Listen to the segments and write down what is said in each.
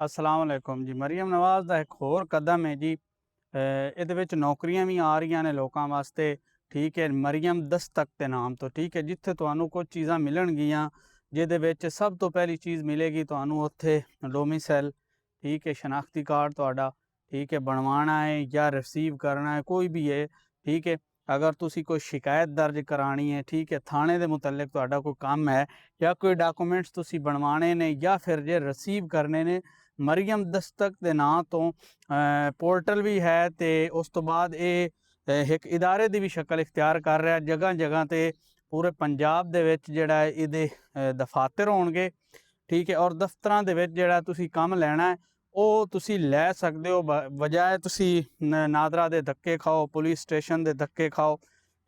अस्सलाम वालेकुम जी। मरीम नवाज़ ਦਾ ਇੱਕ ਹੋਰ ਕਦਮ ਹੈ ਜੀ। ਇਹਦੇ ਵਿੱਚ ਨੌਕਰੀਆਂ ਵੀ ਆ ਰਹੀਆਂ ਨੇ ਲੋਕਾਂ ਵਾਸਤੇ। ਠੀਕ ਹੈ, ਮਰੀਮ ਦਸਤਕ ਦੇ ਨਾਮ ਤੋਂ। ਠੀਕ ਹੈ, ਜਿੱਥੇ ਤੁਹਾਨੂੰ ਕੁਝ ਚੀਜ਼ਾਂ ਮਿਲਣਗੀਆਂ, ਜਿਹਦੇ ਵਿੱਚ ਸਭ ਤੋਂ ਪਹਿਲੀ ਚੀਜ਼ ਮਿਲੇਗੀ ਤੁਹਾਨੂੰ ਉੱਥੇ ਡੋਮੀਸਾਈਲ। ਠੀਕ ਹੈ, ਸ਼ਨਾਖਤੀ ਕਾਰਡ ਤੁਹਾਡਾ ਠੀਕ ਹੈ ਬਣਵਾਉਣਾ ਹੈ ਜਾਂ ਰਿਸੀਵ ਕਰਨਾ ਹੈ, ਕੋਈ ਵੀ ਹੈ। ਠੀਕ ਹੈ, ਅਗਰ ਤੁਸੀਂ ਕੋਈ ਸ਼ਿਕਾਇਤ ਦਰਜ ਕਰਾਣੀ ਹੈ, ਠੀਕ ਹੈ, ਥਾਣੇ ਦੇ ਮੁਤਲਕ ਤੁਹਾਡਾ ਕੋਈ ਕੰਮ ਹੈ ਜਾਂ ਕੋਈ ਡਾਕੂਮੈਂਟਸ ਤੁਸੀਂ ਬਣਵਾਉਣੇ ਨੇ ਜਾਂ ਫਿਰ ਜੇ ਰਿਸੀਵ ਕਰਨੇ ਨੇ, ਮਰੀਮ ਦਸਤਕ ਦੇ ਨਾਂ ਤੋਂ ਪੋਰਟਲ ਵੀ ਹੈ। ਤੇ ਉਸ ਤੋਂ ਬਾਅਦ ਇਹ ਇੱਕ ਇਦਾਰੇ ਦੀ ਵੀ ਸ਼ਕਲ ਇਖਤਿਆਰ ਕਰ ਰਿਹਾ। ਜਗ੍ਹਾ ਜਗ੍ਹਾ ਤੇ ਪੂਰੇ ਪੰਜਾਬ ਦੇ ਵਿੱਚ ਜਿਹੜਾ ਇਹਦੇ ਦਫਾਤਰ ਹੋਣਗੇ। ਠੀਕ ਹੈ, ਔਰ ਦਫ਼ਤਰਾਂ ਦੇ ਵਿੱਚ ਜਿਹੜਾ ਤੁਸੀਂ ਕੰਮ ਲੈਣਾ ਹੈ ਉਹ ਤੁਸੀਂ ਲੈ ਸਕਦੇ ਹੋ, ਬਜਾਏ ਤੁਸੀਂ ਨਾਦਰਾ ਦੇ ਧੱਕੇ ਖਾਓ, ਪੁਲਿਸ ਸਟੇਸ਼ਨ ਦੇ ਧੱਕੇ ਖਾਓ।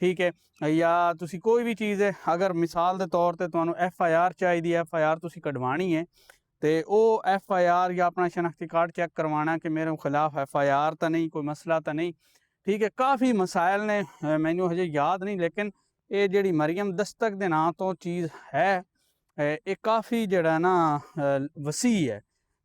ਠੀਕ ਹੈ, ਜਾਂ ਤੁਸੀਂ ਕੋਈ ਵੀ ਚੀਜ਼ ਹੈ, ਅਗਰ ਮਿਸਾਲ ਦੇ ਤੌਰ ਤੇ ਤੁਹਾਨੂੰ FIR ਚਾਹੀਦੀ ਹੈ, FIR ਤੁਸੀਂ ਕਢਵਾਣੀ ਹੈ, ਤੇ ਉਹ FIR ਜਾਂ ਆਪਣਾ ਸ਼ਨਾਖਤੀ ਕਾਰਡ ਚੈੱਕ ਕਰਵਾਉਣਾ ਕਿ ਮੇਰੇ ਖਿਲਾਫ FIR ਤਾਂ ਨਹੀਂ, ਕੋਈ ਮਸਲਾ ਤਾਂ ਨਹੀਂ। ਠੀਕ ਹੈ, ਕਾफ़ੀ ਮਸਾਇਲ ਨੇ, ਮੈਨੂੰ ਹਜੇ ਯਾਦ ਨਹੀਂ, ਲੇਕਿਨ ਇਹ ਜਿਹੜੀ ਮਰੀਮ ਦਸਤਕ ਦੇ ਨਾਂ ਤੋਂ ਚੀਜ਼ ਹੈ ਇਹ ਕਾफ़ੀ ਜਿਹੜਾ ਨਾ ਵਸੀ ਹੈ।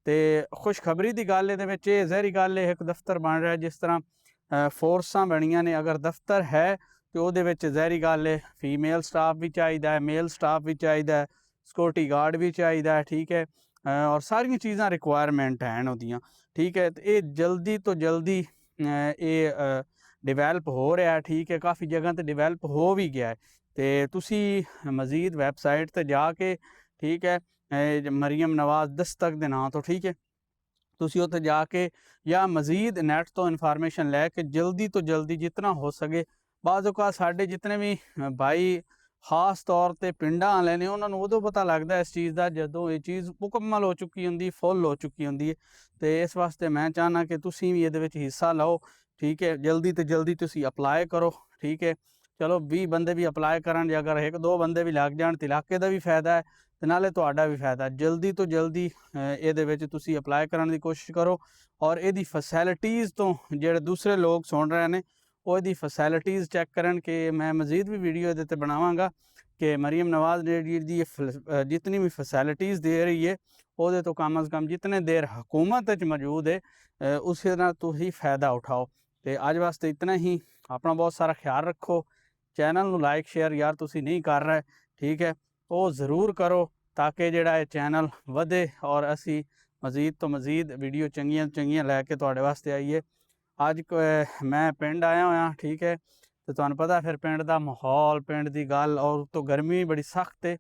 ਤੇ ਖੁਸ਼ਖਬਰੀ ਦੀ ਗੱਲ ਇਹਦੇ ਵਿੱਚ ਇਹ ਜ਼ਹਿਰੀ ਗੱਲ ਹੈ, ਇੱਕ ਦਫ਼ਤਰ ਬਣ ਰਿਹਾ ਜਿਸ ਤਰ੍ਹਾਂ ਫੋਰਸਾਂ ਬਣੀਆਂ ਨੇ। ਅਗਰ ਦਫ਼ਤਰ ਹੈ ਤੇ ਉਹਦੇ ਵਿੱਚ ਜ਼ਹਿਰੀ ਗੱਲ ਹੈ ਫੀਮੇਲ ਸਟਾਫ ਵੀ ਚਾਹੀਦਾ ਹੈ, ਮੇਲ ਸਟਾਫ ਵੀ ਚਾਹੀਦਾ ਹੈ, ਸਿਕਿਉਰਟੀ ਗਾਰਡ ਵੀ ਚਾਹੀਦਾ ਹੈ। ਠੀਕ ਹੈ, ਔਰ ਸਾਰੀਆਂ ਚੀਜ਼ਾਂ ਰਿਕੁਆਇਰਮੈਂਟ ਹਨ ਉਹਦੀਆਂ। ਠੀਕ ਹੈ, ਤੇ ਇਹ ਜਲਦੀ ਤੋਂ ਜਲਦੀ ਇਹ ਡਿਵੈਲਪ ਹੋ ਰਿਹਾ। ਠੀਕ ਹੈ, ਕਾफ़ੀ ਜਗ੍ਹਾ ਤੇ ਡਿਵੈਲਪ ਹੋ ਵੀ ਗਿਆ ਹੈ। ਤੇ ਤੁਸੀਂ ਮਜ਼ੀਦ ਵੈਬਸਾਈਟ ਤੇ ਜਾ ਕੇ, ਠੀਕ ਹੈ, ਮਰੀਮ ਨਵਾਜ਼ ਦਸਤਕ ਦੇ ਨਾਂ ਤੋਂ, ਠੀਕ ਹੈ, ਤੁਸੀਂ ਉੱਥੇ ਜਾ ਕੇ ਜਾਂ ਮਜ਼ੀਦ ਨੈਟ ਤੋਂ ਇਨਫੋਰਮੇਸ਼ਨ ਲੈ ਕੇ ਜਲਦੀ ਤੋਂ ਜਲਦੀ ਜਿਤਨਾ ਹੋ ਸਕੇ। ਬਾਅਦ ਔਕਾ ਸਾਡੇ ਜਿਤਨੇ ਵੀ ਭਾਈ ਖਾਸ ਤੌਰ ਤੇ ਪਿੰਡਾਂ ਵਾਲੇ ਨੇ, ਉਹਨਾਂ ਨੂੰ ਉਦੋਂ ਪਤਾ ਲੱਗਦਾ ਇਸ ਚੀਜ਼ ਦਾ ਜਦੋਂ ਇਹ ਚੀਜ਼ ਮੁਕੰਮਲ ਹੋ ਚੁੱਕੀ ਹੁੰਦੀ, ਫੁੱਲ ਹੋ ਚੁੱਕੀ ਹੁੰਦੀ ਹੈ। ਤੇ ਇਸ ਵਾਸਤੇ ਮੈਂ ਚਾਹੁੰਦਾ ਕਿ ਤੁਸੀਂ ਵੀ ਇਹਦੇ ਵਿੱਚ ਹਿੱਸਾ ਲਓ। ਠੀਕ ਹੈ, ਜਲਦੀ ਤੋਂ ਜਲਦੀ ਤੁਸੀਂ ਅਪਲਾਈ ਕਰੋ। ਠੀਕ ਹੈ, ਚਲੋ 20 ਬੰਦੇ ਵੀ ਅਪਲਾਈ ਕਰਨ, ਜੇ ਅਗਰ 1-2 ਬੰਦੇ ਵੀ ਲੱਗ ਜਾਣ ਤੇ ਇਲਾਕੇ ਦਾ ਵੀ ਫਾਇਦਾ ਹੈ ਤੇ ਨਾਲੇ ਤੁਹਾਡਾ ਵੀ ਫਾਇਦਾ। ਜਲਦੀ ਤੋਂ ਜਲਦੀ ਇਹਦੇ ਵਿੱਚ ਤੁਸੀਂ ਅਪਲਾਈ ਕਰਨ ਦੀ ਕੋਸ਼ਿਸ਼ ਕਰੋ। ਔਰ ਇਹਦੀ ਫੈਸਿਲਿਟੀਜ਼ ਤੋਂ ਜਿਹੜੇ ਦੂਸਰੇ ਲੋਕ ਸੁਣ ਰਹੇ ਨੇ ਉਹ ਇਹਦੀ ਫੈਸਿਲਿਟੀਜ਼ ਚੈੱਕ ਕਰਨ। ਕਿ ਮੈਂ ਮਜ਼ੀਦ ਵੀ ਵੀਡੀਓ ਇਹਦੇ ਤੇ ਬਣਾਵਾਂਗਾ ਕਿ ਮਰੀਮ ਨਵਾਜ਼ ਜਿਹੜੀ ਜਿਤਨੀ ਵੀ ਫੈਸਿਲਿਟੀਜ਼ ਦੇ ਰਹੀ ਹੈ ਉਹਦੇ ਤੋਂ ਕਮ ਅਜ਼ ਕਮ ਜਿਤਨੇ ਦੇਰ ਹਕੂਮਤ ਵਿੱਚ ਮੌਜੂਦ ਹੈ ਉਸੇ ਨਾਲ ਤੁਸੀਂ फ़ायदा उठाओ। तो अज वास्ते इतना ही। अपना बहुत सारा ख्याल रखो। चैनल ਨੂੰ लाइक शेयर यार तुसी नहीं कर रहे, ठीक है, वो ज़रूर करो ताकि जिहड़ा ये चैनल वधे और असी मज़ीद तो मज़ीद वीडियो चंगियां चंगियां लैके तुहाडे वास्ते आईए। अज मैं पिंड आया होया, ठीक है, तो तुहानूं पता फिर पिंड दा माहौल, पिंड दी गल, और तो गर्मी बड़ी सख्त है।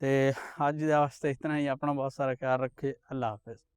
तो अज दे वास्ते इतना ही। अपना बहुत सारा ख्याल रखे। अल्लाह हाफिज़।